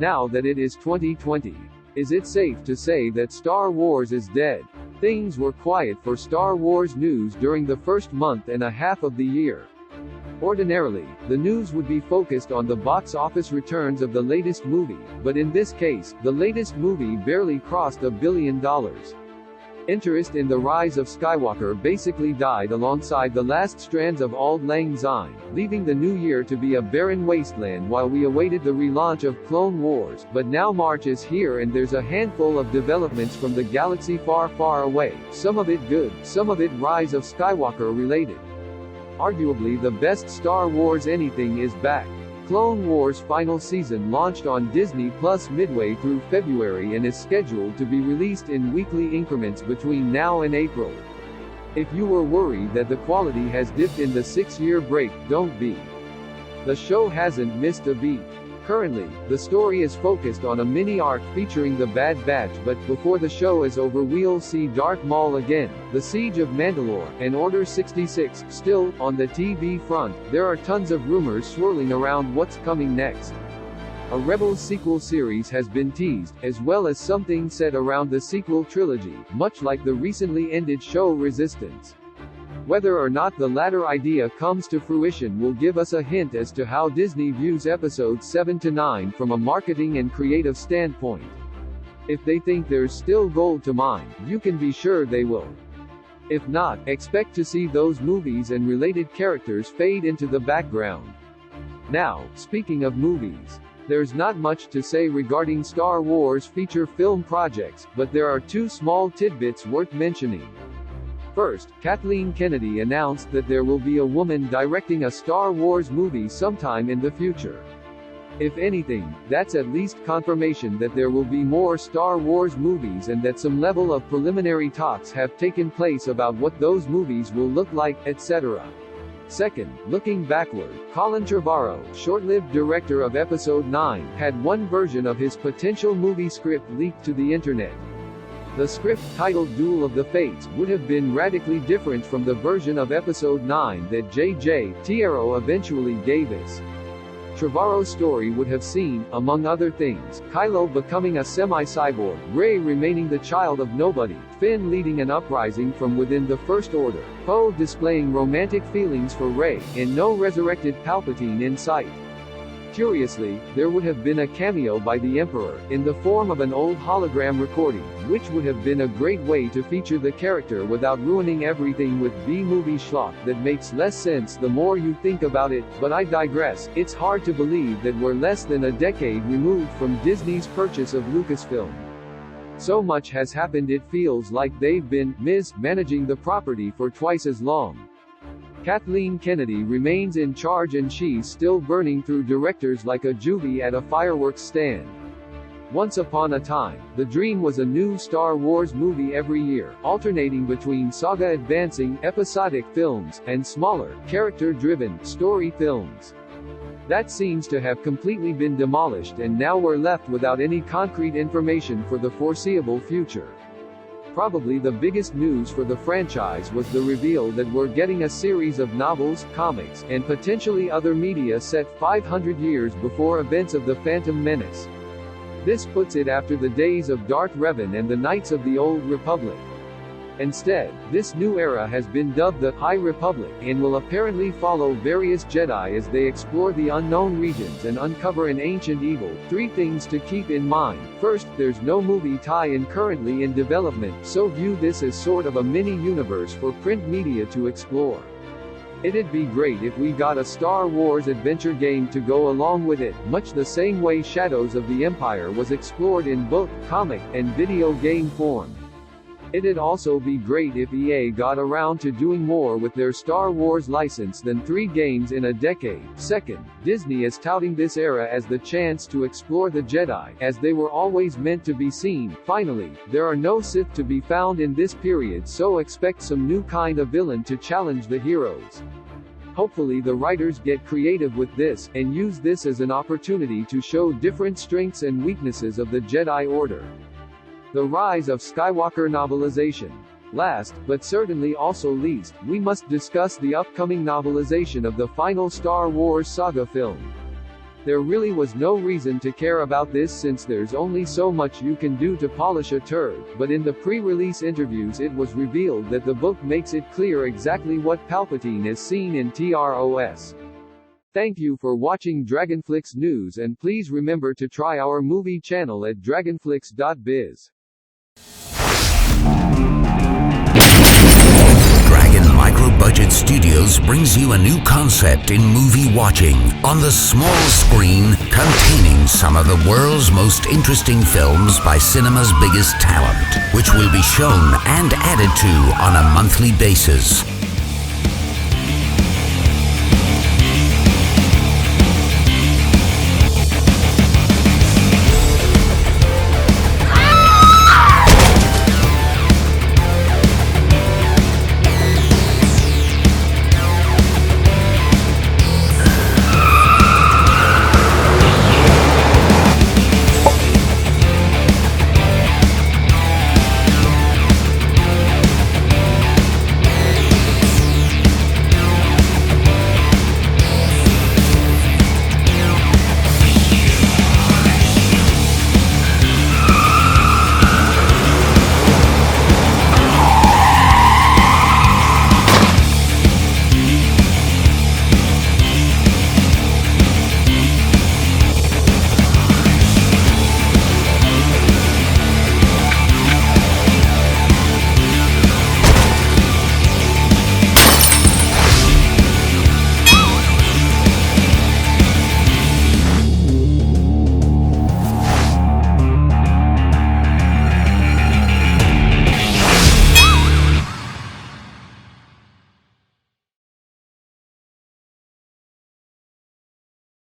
Now that it is 2020, is it safe to say that Star Wars is dead? Things were quiet for Star Wars news during the first month and a half of the year. Ordinarily, the news would be focused on the box office returns of the latest movie, but in this case, the latest movie barely crossed $1 billion. Interest in The Rise of Skywalker basically died alongside the last strands of Auld Lang Syne, leaving the new year to be a barren wasteland while we awaited the relaunch of Clone Wars. But now March is here and there's a handful of developments from the galaxy far, far away, some of it good, some of it Rise of Skywalker related. Arguably the best Star Wars anything is back. Clone Wars' final season launched on Disney Plus midway through February and is scheduled to be released in weekly increments between now and April. If you were worried that the quality has dipped in the 6-year break, don't be. The show hasn't missed a beat. Currently, the story is focused on a mini-arc featuring the Bad Batch, but before the show is over we'll see Darth Maul again, the Siege of Mandalore, and Order 66. Still, on the TV front, there are tons of rumors swirling around what's coming next. A Rebels sequel series has been teased, as well as something set around the sequel trilogy, much like the recently ended show Resistance. Whether or not the latter idea comes to fruition will give us a hint as to how Disney views episodes 7 to 9 from a marketing and creative standpoint. If they think there's still gold to mine, you can be sure they will. If not, expect to see those movies and related characters fade into the background. Now, speaking of movies, there's not much to say regarding Star Wars feature film projects, but there are two small tidbits worth mentioning. First, Kathleen Kennedy announced that there will be a woman directing a Star Wars movie sometime in the future. If anything, that's at least confirmation that there will be more Star Wars movies and that some level of preliminary talks have taken place about what those movies will look like, etc. Second, looking backward, Colin Trevorrow, short-lived director of Episode 9, had one version of his potential movie script leaked to the internet. The script, titled Duel of the Fates, would have been radically different from the version of Episode 9 that J.J. Tiero eventually gave us. Trevorrow's story would have seen, among other things, Kylo becoming a semi-cyborg, Rey remaining the child of nobody, Finn leading an uprising from within the First Order, Poe displaying romantic feelings for Rey, and no resurrected Palpatine in sight. Curiously, there would have been a cameo by the Emperor, in the form of an old hologram recording, which would have been a great way to feature the character without ruining everything with B-movie schlock that makes less sense the more you think about it, but I digress. It's hard to believe that we're less than a decade removed from Disney's purchase of Lucasfilm. So much has happened it feels like they've been managing the property for twice as long. Kathleen Kennedy remains in charge and she's still burning through directors like a juvie at a fireworks stand. Once upon a time, the dream was a new Star Wars movie every year, alternating between saga-advancing, episodic films, and smaller, character-driven, story films. That seems to have completely been demolished and now we're left without any concrete information for the foreseeable future. Probably the biggest news for the franchise was the reveal that we're getting a series of novels, comics, and potentially other media set 500 years before events of The Phantom Menace. This puts it after the days of Darth Revan and the Knights of the Old Republic. Instead, this new era has been dubbed the High Republic, and will apparently follow various Jedi as they explore the unknown regions and uncover an ancient evil. 3 things to keep in mind. First, there's no movie tie-in currently in development, so view this as sort of a mini-universe for print media to explore. It'd be great if we got a Star Wars adventure game to go along with it, much the same way Shadows of the Empire was explored in book, comic, and video game form. It'd also be great if EA got around to doing more with their Star Wars license than 3 games in a decade. Second, Disney is touting this era as the chance to explore the Jedi, as they were always meant to be seen. Finally, there are no Sith to be found in this period, so expect some new kind of villain to challenge the heroes. Hopefully the writers get creative with this, and use this as an opportunity to show different strengths and weaknesses of the Jedi Order. The Rise of Skywalker novelization. Last, but certainly also least, we must discuss the upcoming novelization of the final Star Wars saga film. There really was no reason to care about this since there's only so much you can do to polish a turd, but in the pre-release interviews it was revealed that the book makes it clear exactly what Palpatine is seen in TROS. Thank you for watching DRagonFLIX News, and please remember to try our movie channel at DRagonFLIX.biz. Dragon Micro-Budget Studios brings you a new concept in movie watching on the small screen, containing some of the world's most interesting films by cinema's biggest talent, which will be shown and added to on a monthly basis.